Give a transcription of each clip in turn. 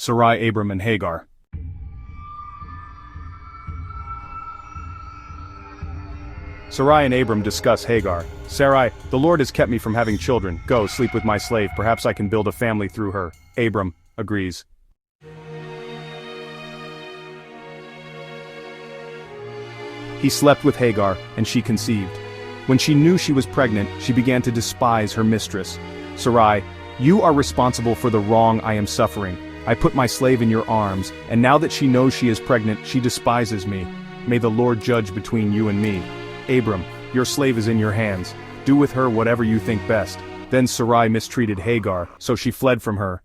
Sarai, Abram, and Hagar. Sarai and Abram discuss Hagar. Sarai, the Lord has kept me from having children. Go, sleep with my slave, perhaps I can build a family through her. Abram agrees. He slept with Hagar, and she conceived. When she knew she was pregnant, she began to despise her mistress. Sarai, you are responsible for the wrong I am suffering. I put my slave in your arms, and now that she knows she is pregnant, she despises me. May the Lord judge between you and me. Abram, your slave is in your hands. Do with her whatever you think best. Then Sarai mistreated Hagar, so she fled from her.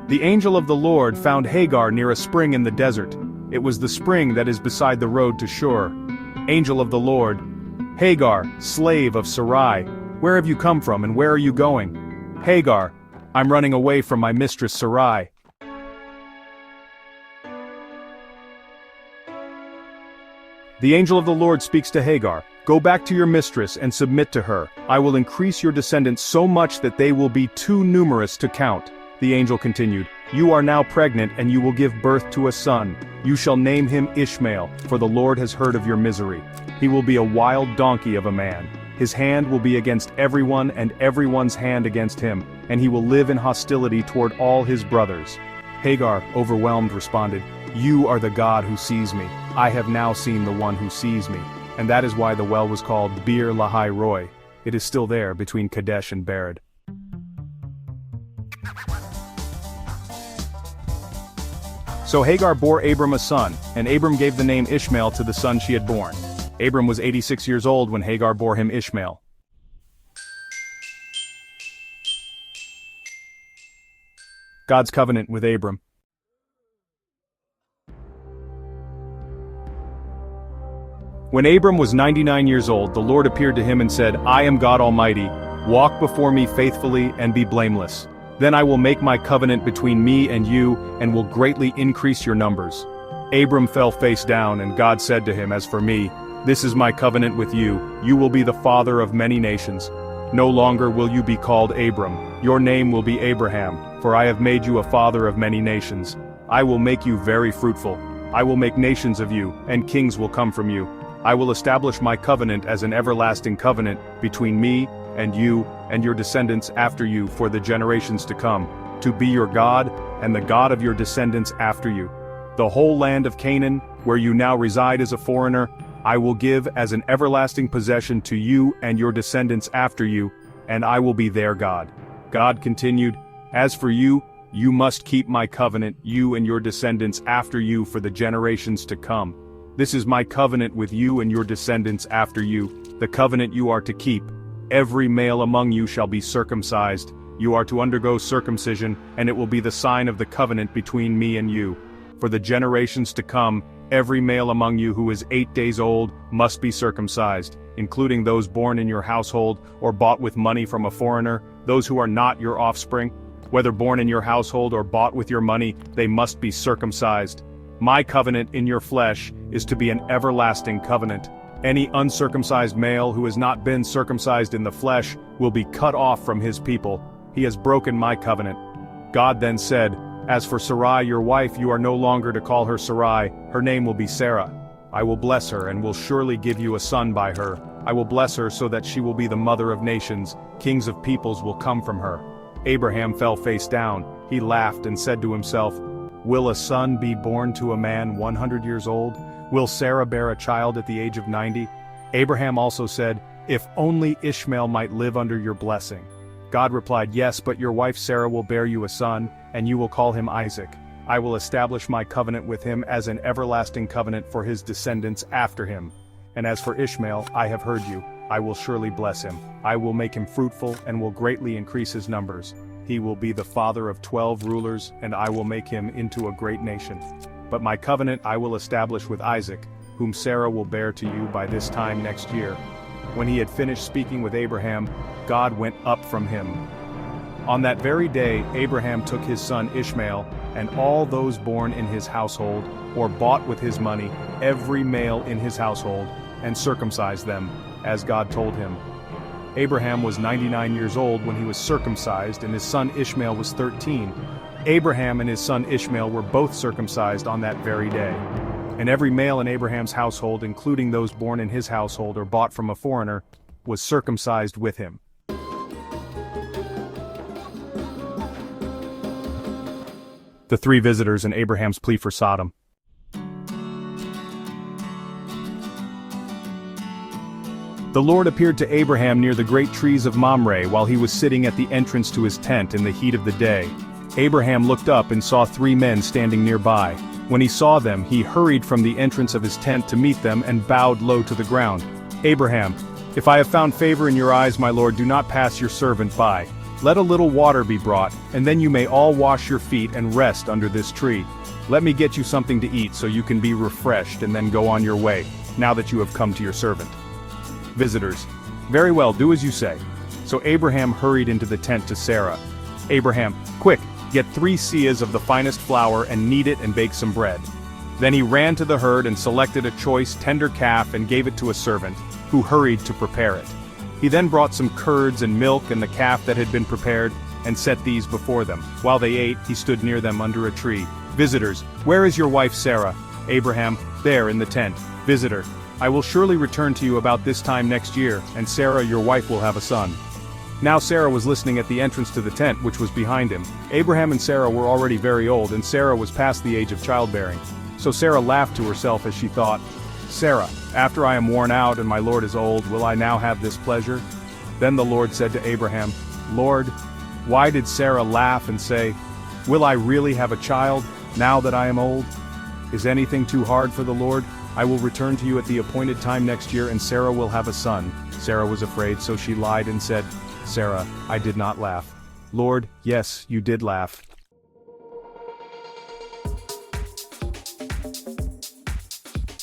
The angel of the Lord found Hagar near a spring in the desert. It was the spring that is beside the road to Shur. Angel of the Lord, Hagar, slave of Sarai, where have you come from and where are you going? Hagar, I'm running away from my mistress Sarai. The angel of the Lord speaks to Hagar, go back to your mistress and submit to her. I will increase your descendants so much that they will be too numerous to count. The angel continued, you are now pregnant and you will give birth to a son. You shall name him Ishmael, for the Lord has heard of your misery. He will be a wild donkey of a man. His hand will be against everyone and everyone's hand against him, and he will live in hostility toward all his brothers. Hagar, overwhelmed, responded, you are the God who sees me. I have now seen the one who sees me. And that is why the well was called Bir Lahai Roi. It is still there between Kadesh and Bered. So Hagar bore Abram a son, and Abram gave the name Ishmael to the son she had born. Abram was 86 years old when Hagar bore him Ishmael. God's covenant with Abram. When Abram was 99 years old, the Lord appeared to him and said, I am God Almighty. Walk before me faithfully and be blameless. Then I will make my covenant between me and you, and will greatly increase your numbers. Abram fell face down, and God said to him, as for me, this is my covenant with you. You will be the father of many nations. No longer will you be called Abram. Your name will be Abraham, for I have made you a father of many nations. I will make you very fruitful. I will make nations of you, and kings will come from you. I will establish my covenant as an everlasting covenant between me and you and your descendants after you for the generations to come, to be your God and the God of your descendants after you. The whole land of Canaan, where you now reside as a foreigner, I will give as an everlasting possession to you and your descendants after you, and I will be their God. God continued, as for you, you must keep my covenant, you and your descendants after you for the generations to come. This is my covenant with you and your descendants after you, the covenant you are to keep. Every male among you shall be circumcised. You are to undergo circumcision, and it will be the sign of the covenant between me and you. For the generations to come, every male among you who is 8 days old must be circumcised, including those born in your household or bought with money from a foreigner, those who are not your offspring. Whether born in your household or bought with your money, they must be circumcised. My covenant in your flesh is to be an everlasting covenant. Any uncircumcised male who has not been circumcised in the flesh will be cut off from his people. He has broken my covenant. God then said, as for Sarai your wife, you are no longer to call her Sarai, her name will be Sarah. I will bless her and will surely give you a son by her. I will bless her so that she will be the mother of nations. Kings of peoples will come from her. Abraham fell face down. He laughed and said to himself, will a son be born to a man 100 years old? Will Sarah bear a child at the age of 90? Abraham also said, if only Ishmael might live under your blessing. God replied, yes, but your wife Sarah will bear you a son, and you will call him Isaac. I will establish my covenant with him as an everlasting covenant for his descendants after him. And as for Ishmael, I have heard you. I will surely bless him. I will make him fruitful and will greatly increase his numbers. He will be the father of 12 rulers, and I will make him into a great nation. But my covenant I will establish with Isaac, whom Sarah will bear to you by this time next year. When he had finished speaking with Abraham, God went up from him. On that very day Abraham took his son Ishmael, and all those born in his household, or bought with his money, every male in his household, and circumcised them, as God told him. Abraham was 99 years old when he was circumcised, and his son Ishmael was 13. Abraham and his son Ishmael were both circumcised on that very day. And every male in Abraham's household, including those born in his household or bought from a foreigner, was circumcised with him. The three visitors and Abraham's plea for Sodom. The Lord appeared to Abraham near the great trees of Mamre while he was sitting at the entrance to his tent in the heat of the day. Abraham looked up and saw three men standing nearby. When he saw them, he hurried from the entrance of his tent to meet them and bowed low to the ground. "Abraham, if I have found favor in your eyes, my lord, do not pass your servant by. Let a little water be brought, and then you may all wash your feet and rest under this tree. Let me get you something to eat so you can be refreshed and then go on your way, now that you have come to your servant." Visitors. "Very well, do as you say." So Abraham hurried into the tent to Sarah. "Abraham, quick, get 3 seahs of the finest flour and knead it and bake some bread." Then he ran to the herd and selected a choice, tender calf and gave it to a servant, who hurried to prepare it. He then brought some curds and milk and the calf that had been prepared, and set these before them. While they ate, he stood near them under a tree. "Visitors, where is your wife Sarah?" "Abraham, there in the tent." "Visitor, I will surely return to you about this time next year, and Sarah your wife will have a son." Now Sarah was listening at the entrance to the tent which was behind him. Abraham and Sarah were already very old, and Sarah was past the age of childbearing. So Sarah laughed to herself as she thought, "Sarah, after I am worn out and my Lord is old, will I now have this pleasure?" Then the Lord said to Abraham, "Lord, why did Sarah laugh and say, 'Will I really have a child, now that I am old?' Is anything too hard for the Lord? I will return to you at the appointed time next year, and Sarah will have a son." Sarah was afraid, so she lied and said, "Sarah, I did not laugh." "Lord, yes, you did laugh."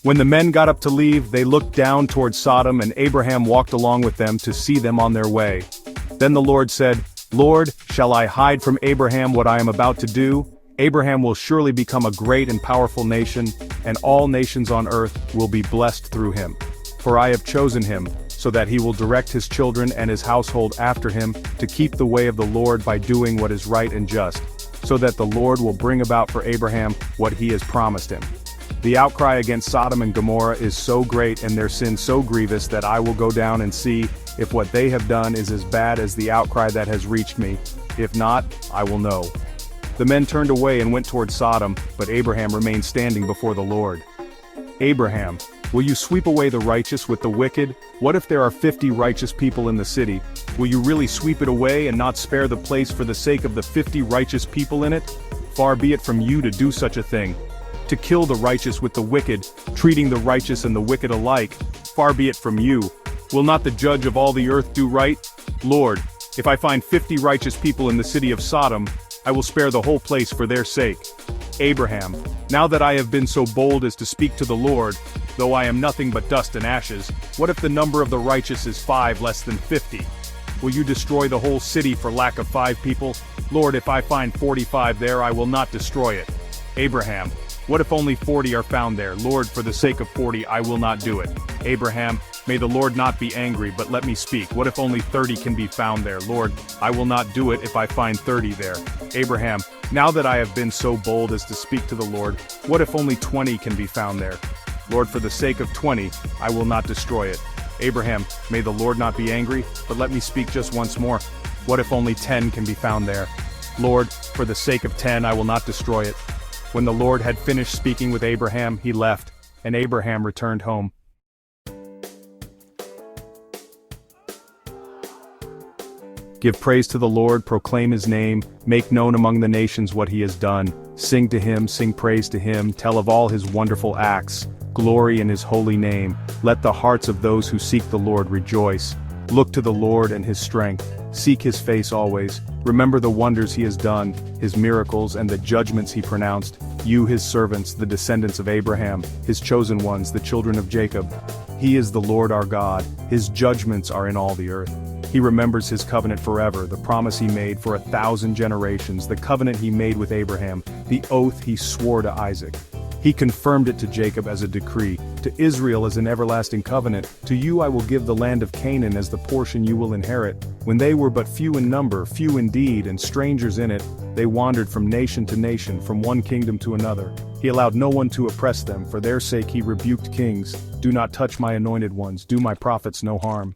When the men got up to leave, they looked down toward Sodom, and Abraham walked along with them to see them on their way. Then the Lord said, "Lord, shall I hide from Abraham what I am about to do? Abraham will surely become a great and powerful nation, and all nations on earth will be blessed through him. For I have chosen him, so that he will direct his children and his household after him, to keep the way of the Lord by doing what is right and just, so that the Lord will bring about for Abraham what he has promised him. The outcry against Sodom and Gomorrah is so great and their sin so grievous that I will go down and see if what they have done is as bad as the outcry that has reached me. If not, I will know." The men turned away and went toward Sodom, but Abraham remained standing before the Lord. "Abraham, will you sweep away the righteous with the wicked? What if there are 50 righteous people in the city? Will you really sweep it away and not spare the place for the sake of the 50 righteous people in it? Far be it from you to do such a thing. To kill the righteous with the wicked, treating the righteous and the wicked alike. Far be it from you. Will not the judge of all the earth do right? Lord, if I find 50 righteous people in the city of Sodom, I will spare the whole place for their sake. Abraham, now that I have been so bold as to speak to the Lord, though I am nothing but dust and ashes, what if the number of the righteous is 5 less than 50? Will you destroy the whole city for lack of 5 people? Lord, if I find 45 there, I will not destroy it. Abraham, what if only 40 are found there? Lord, for the sake of 40, I will not do it. Abraham, may the Lord not be angry, but let me speak. What if only 30 can be found there? Lord, I will not do it if I find 30 there. Abraham, now that I have been so bold as to speak to the Lord, what if only 20 can be found there? Lord, for the sake of 20, I will not destroy it. Abraham, may the Lord not be angry, but let me speak just once more. What if only 10 can be found there? Lord, for the sake of 10, I will not destroy it. When the Lord had finished speaking with Abraham, he left, and Abraham returned home. Give praise to the Lord, proclaim his name, make known among the nations what he has done. Sing to him, sing praise to him, tell of all his wonderful acts. Glory in his holy name. Let the hearts of those who seek the Lord rejoice. Look to the Lord and his strength. Seek his face always. Remember the wonders he has done, his miracles and the judgments he pronounced. You his servants, the descendants of Abraham, his chosen ones, the children of Jacob. He is the Lord our God. His judgments are in all the earth. He remembers his covenant forever, the promise he made for 1,000 generations, the covenant he made with Abraham, the oath he swore to Isaac. He confirmed it to Jacob as a decree, to Israel as an everlasting covenant, to you I will give the land of Canaan as the portion you will inherit. When they were but few in number, few indeed, and strangers in it, they wandered from nation to nation, from one kingdom to another. He allowed no one to oppress them, for their sake he rebuked kings. Do not touch my anointed ones, do my prophets no harm.